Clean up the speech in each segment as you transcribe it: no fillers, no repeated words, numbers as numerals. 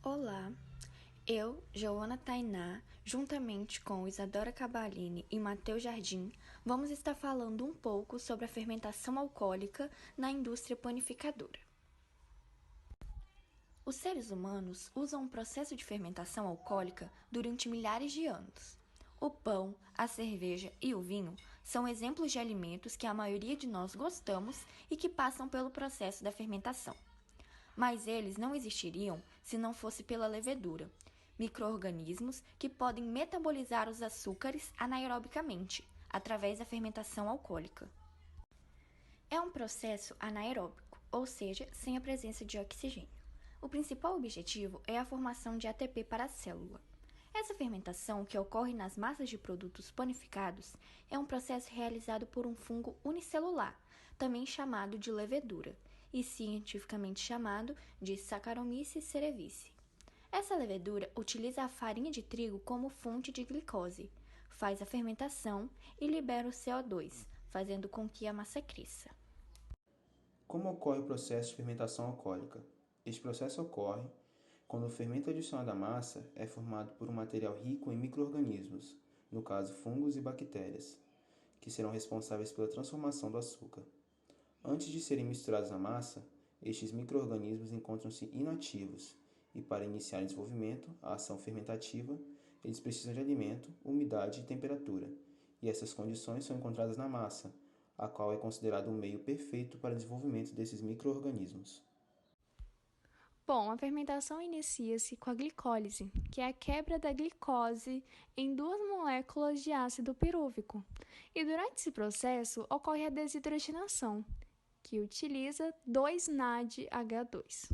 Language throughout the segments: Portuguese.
Olá, eu, Joana Tainá, juntamente com Isadora Cabalini e Matheus Jardim, vamos estar falando um pouco sobre a fermentação alcoólica na indústria panificadora. Os seres humanos usam o processo de fermentação alcoólica durante milhares de anos. O pão, a cerveja e o vinho são exemplos de alimentos que a maioria de nós gostamos e que passam pelo processo da fermentação. Mas eles não existiriam se não fosse pela levedura, micro-organismos que podem metabolizar os açúcares anaerobicamente, através da fermentação alcoólica. É um processo anaeróbico, ou seja, sem a presença de oxigênio. O principal objetivo é a formação de ATP para a célula. Essa fermentação, que ocorre nas massas de produtos panificados, é um processo realizado por um fungo unicelular, também chamado de levedura, e cientificamente chamado de Saccharomyces cerevisiae. Essa levedura utiliza a farinha de trigo como fonte de glicose, faz a fermentação e libera o CO2, fazendo com que a massa cresça. Como ocorre o processo de fermentação alcoólica? Este processo ocorre quando o fermento adicionado à massa é formado por um material rico em micro-organismos, no caso fungos e bactérias, que serão responsáveis pela transformação do açúcar. Antes de serem misturados na massa, estes micro-organismos encontram-se inativos e, para iniciar o desenvolvimento, a ação fermentativa, eles precisam de alimento, umidade e temperatura, e essas condições são encontradas na massa, a qual é considerado um meio perfeito para o desenvolvimento desses micro-organismos. Bom, a fermentação inicia-se com a glicólise, que é a quebra da glicose em duas moléculas de ácido pirúvico. E durante esse processo ocorre a desidrogenação, que utiliza 2-NADH2.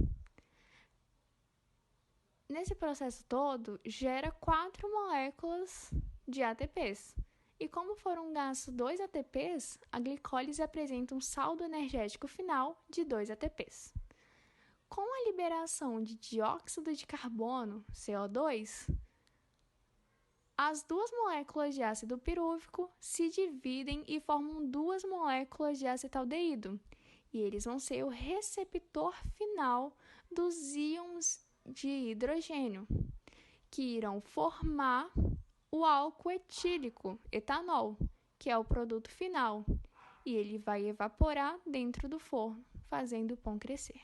Nesse processo todo, gera 4 moléculas de ATPs. E como foram gastos 2 ATPs, a glicólise apresenta um saldo energético final de 2 ATPs. Com a liberação de dióxido de carbono, CO2, as duas moléculas de ácido pirúvico se dividem e formam 2 moléculas de acetaldeído, e eles vão ser o receptor final dos íons de hidrogênio, que irão formar o álcool etílico, etanol, que é o produto final, e ele vai evaporar dentro do forno, fazendo o pão crescer.